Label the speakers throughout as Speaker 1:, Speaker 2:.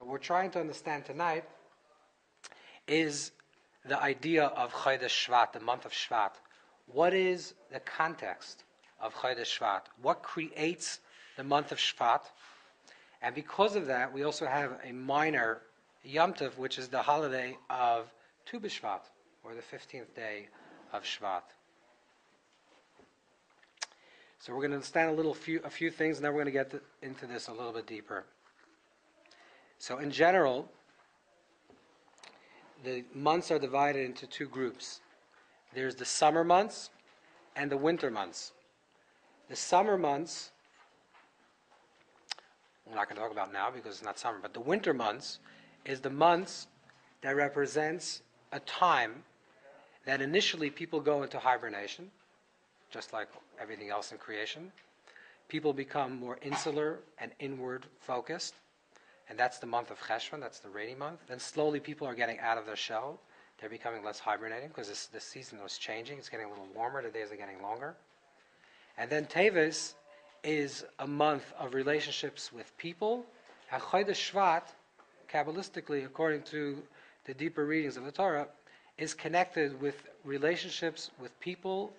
Speaker 1: we're trying to understand tonight is the idea of Chodesh Shvat, the month of Shvat. What is the context of Chodesh Shvat? What creates the month of Shvat? And because of that, we also have a minor Yom Tov, which is the holiday of Tu B'Shvat, or the 15th day of Shvat. So we're going to understand a few things, and then we're going to get into this a little bit deeper. So in general, the months are divided into two groups. There's the summer months and the winter months. The summer months, we're not going to talk about now because it's not summer, but the winter months is the months that represents a time that initially people go into hibernation, just like everything else in creation. People become more insular and inward focused, and that's the month of Cheshvan, that's the rainy month. Then slowly people are getting out of their shell. They're becoming less hibernating because the season was changing. It's getting a little warmer, the days are getting longer. And then Teves is a month of relationships with people. And Chodesh Shvat, Kabbalistically, according to the deeper readings of the Torah, is connected with relationships with people,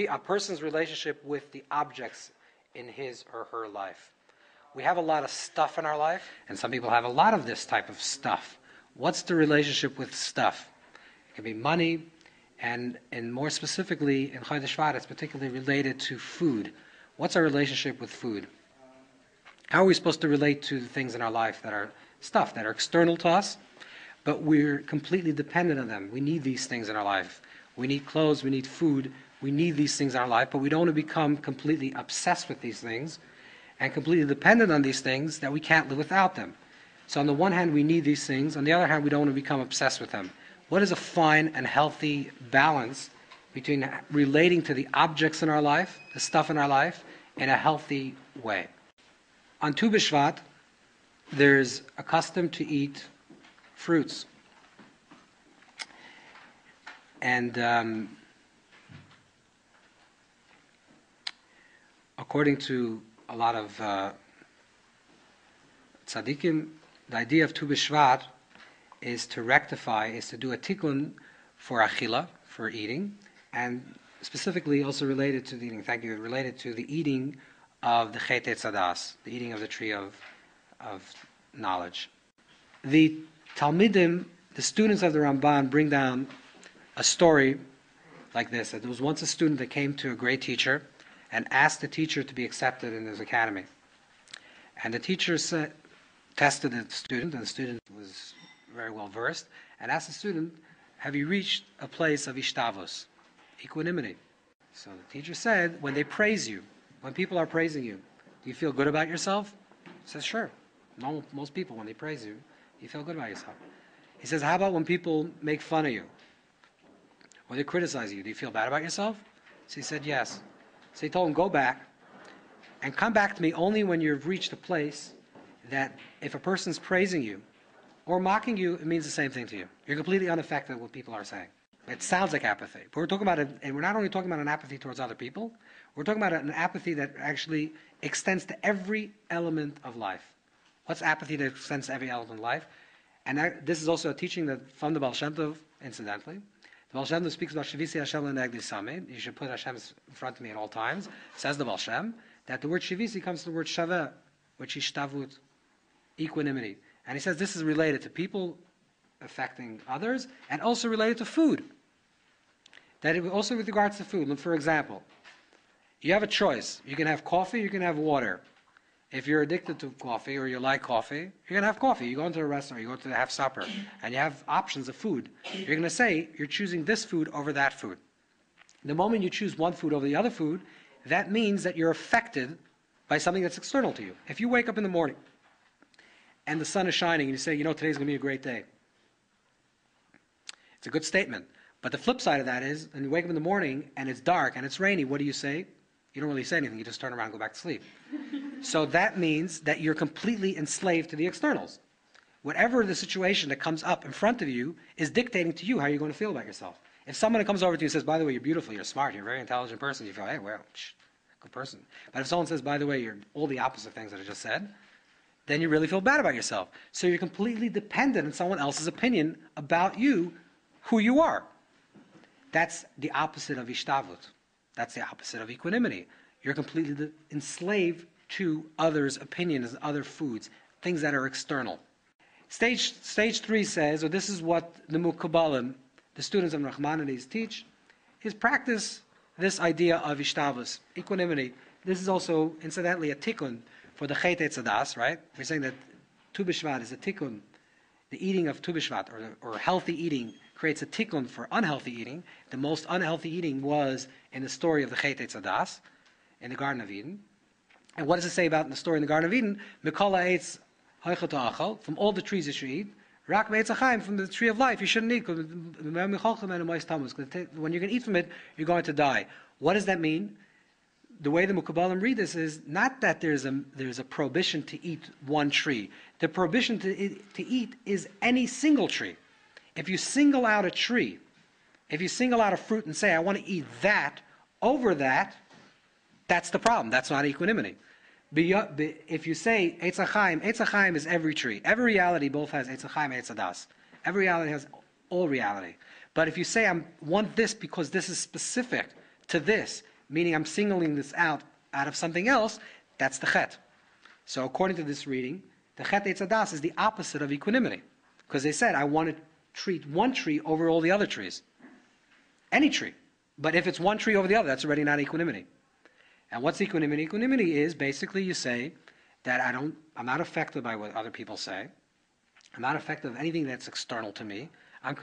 Speaker 1: a person's relationship with the objects in his or her life. We have a lot of stuff in our life, and some people have a lot of this type of stuff. What's the relationship with stuff? It can be money, and more specifically, in Chodesh Shvat, it's particularly related to food. What's our relationship with food? How are we supposed to relate to the things in our life that are stuff, that are external to us, but we're completely dependent on them? We need these things in our life. We need clothes, we need food, we need these things in our life, but we don't want to become completely obsessed with these things and completely dependent on these things that we can't live without them. So on the one hand, we need these things. On the other hand, we don't want to become obsessed with them. What is a fine and healthy balance between relating to the objects in our life, the stuff in our life, in a healthy way? On Tu B'Shvat, there's a custom to eat fruits. And according to a lot of tzaddikim, the idea of Tu B'Shvat is to rectify, is to do a tikkun for achila, for eating, and specifically also related to the eating, related to the eating of the Chet Tzadas, the eating of the tree of knowledge. The Talmidim, the students of the Ramban, bring down a story like this, that there was once a student that came to a great teacher and asked the teacher to be accepted in his academy. And the teacher tested the student, and the student was very well versed, and asked the student, have you reached a place of ishtavos, equanimity? So the teacher said, when they praise you, when people are praising you, do you feel good about yourself? He says, sure. Most people, when they praise you, you feel good about yourself. He says, how about when people make fun of you? Or they criticize you, do you feel bad about yourself? So he said, yes. So he told him, go back and come back to me only when you've reached a place that if a person's praising you or mocking you, it means the same thing to you. You're completely unaffected with what people are saying. It sounds like apathy. But we're talking about it, and we're not only talking about an apathy towards other people, we're talking about an apathy that actually extends to every element of life. What's apathy that extends to every element of life? And this is also a teaching that from the Baal Shem Tov, incidentally. The Baal Shem Tov speaks about Shivisi Hashem l'negdi sameh. You should put Hashem in front of me at all times. Says the Baal Shem that the word Shivisi comes from the word Shaveh, which is shtavut, equanimity. And he says this is related to people affecting others and also related to food. That it also with regards to food. Look, for example, you have a choice. You can have coffee, you can have water. If you're addicted to coffee or you like coffee, you're going to have coffee. You go into a restaurant, you go to have supper, and you have options of food. You're going to say you're choosing this food over that food. The moment you choose one food over the other food, that means that you're affected by something that's external to you. If you wake up in the morning and the sun is shining and you say, today's going to be a great day. It's a good statement. But the flip side of that is, when you wake up in the morning and it's dark and it's rainy, what do you say? You don't really say anything. You just turn around and go back to sleep. So that means that you're completely enslaved to the externals. Whatever the situation that comes up in front of you is dictating to you how you're going to feel about yourself. If someone comes over to you and says, by the way, you're beautiful, you're smart, you're a very intelligent person, you feel, hey, well, good person. But if someone says, by the way, you're all the opposite things that I just said, then you really feel bad about yourself. So you're completely dependent on someone else's opinion about you, who you are. That's the opposite of ishtavut. That's the opposite of equanimity. You're completely enslaved to others' opinions, other foods, things that are external. Stage 3 says, or this is what the Mukabalim, the students of Nachmanides, teach, is practice this idea of ishtavus, equanimity. This is also, incidentally, a tikkun for the Chet Etzadas, right? We're saying that Tu B'Shvat is a tikkun. The eating of Tu B'Shvat, or healthy eating, creates a tikkun for unhealthy eating. The most unhealthy eating was in the story of the Chet Etzadas, in the Garden of Eden. And what does it say about in the story in the Garden of Eden? Mikol ha'etz ha'echot ha'achal, from all the trees you should eat. Rak be'etz ha'chaim, from the tree of life you shouldn't eat. When you're going to eat from it, you're going to die. What does that mean? The way the Mukabalim read this is not that there's a prohibition to eat one tree. The prohibition to eat is any single tree. If you single out a tree, if you single out a fruit and say, I want to eat that over that, that's the problem. That's not equanimity. If you say Eitz HaChaim is every tree. Every reality both has Eitz HaChaim and Eitz HaDas. Every reality has all reality. But if you say I want this because this is specific to this, meaning I'm singling this out of something else, that's the Chet. So according to this reading, the Chet Eitz HaDas is the opposite of equanimity. Because they said, I want to treat one tree over all the other trees. Any tree. But if it's one tree over the other, that's already not equanimity. And what's equanimity? Equanimity is basically you say that I'm not affected by what other people say. I'm not affected by anything that's external to me. I'm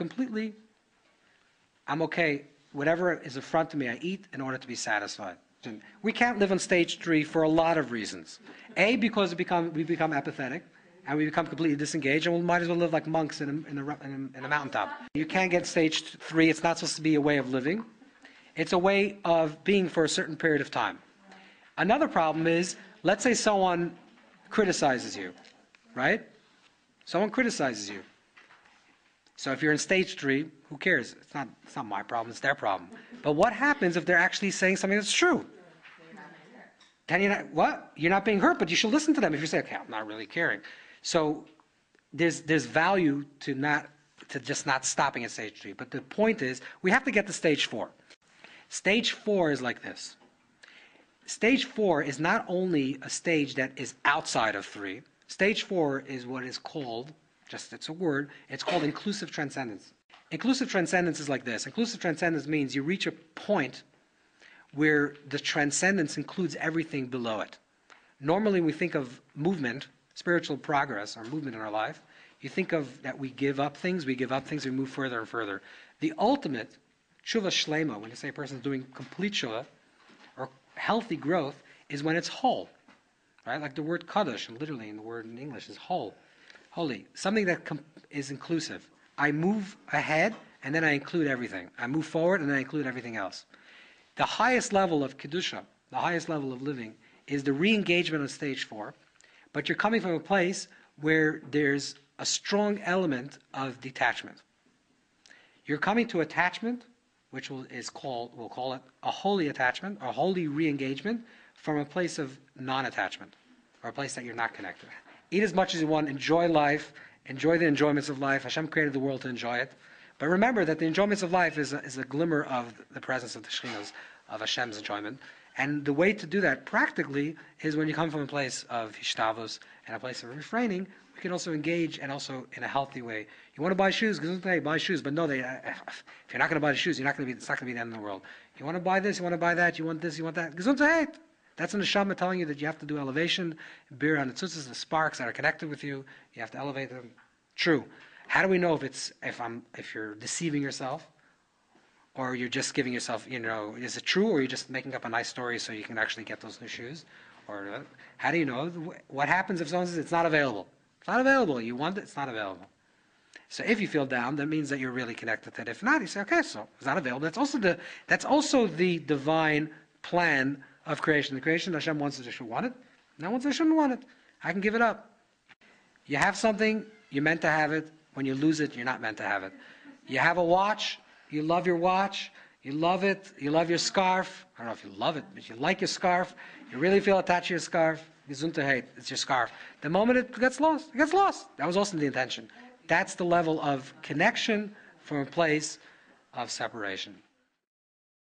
Speaker 1: okay. Whatever is in front of me, I eat in order to be satisfied. We can't live on stage 3 for a lot of reasons. A, because we become apathetic, and we become completely disengaged, and we might as well live like monks in a mountaintop. You can't get stage 3. It's not supposed to be a way of living. It's a way of being for a certain period of time. Another problem is, let's say someone criticizes you, right? Someone criticizes you. So if you're in stage 3, who cares? It's not my problem, it's their problem. But what happens if they're actually saying something that's true? Then you're not being hurt, but you should listen to them. If you say, okay, I'm not really caring. So there's value to just not stopping at stage 3. But the point is, we have to get to stage 4. Stage 4 is like this. Stage 4 is not only a stage that is outside of 3. Stage 4 is what is called, it's a word, it's called inclusive transcendence. Inclusive transcendence is like this. Inclusive transcendence means you reach a point where the transcendence includes everything below it. Normally when we think of movement, spiritual progress, or movement in our life, you think of that we give up things, we move further and further. The ultimate tshuva shlema, when you say a person is doing complete tshuva, or healthy growth, is when it's whole. Right? Like the word kaddish, and literally in the word in English is whole. Holy. Something that is inclusive. I move ahead, and then I include everything. I move forward, and then I include everything else. The highest level of kedusha, the highest level of living, is the re-engagement of stage 4. But you're coming from a place where there's a strong element of detachment. You're coming to attachment, which we'll call it a holy attachment, a holy re-engagement, from a place of non-attachment, or a place that you're not connected. Eat as much as you want, enjoy life, enjoy the enjoyments of life. Hashem created the world to enjoy it. But remember that the enjoyments of life is a glimmer of the presence of the Shekhinah's, of Hashem's enjoyment. And the way to do that practically is when you come from a place of hishtavos and a place of refraining, we can also engage, and also in a healthy way. You want to buy shoes? Buy shoes. But no, if you're not going to buy the shoes, it's not going to be the end of the world. You want to buy this, you want to buy that, you want this, you want that. Gesundheit. That's an neshama telling you that you have to do elevation. Bir on the tzutzis, the sparks that are connected with you, you have to elevate them. True. How do we know if you're deceiving yourself, or you're just giving yourself, is it true, or you're just making up a nice story so you can actually get those new shoes? Or how do you know? What happens if someone says it's not available? It's not available. You want it, it's not available. So if you feel down, that means that you're really connected to it. If not, you say, okay, so it's not available. That's also the divine plan of creation. The creation, Hashem wants it, I should want it. No one says I shouldn't want it. I can give it up. You have something, you're meant to have it. When you lose it, you're not meant to have it. You have a watch, you love your watch, you love it, you love your scarf. I don't know if you love it, but you like your scarf. You really feel attached to your scarf. Gesundheit, it's your scarf. The moment it gets lost, it gets lost. That was also the intention. That's the level of connection from a place of separation.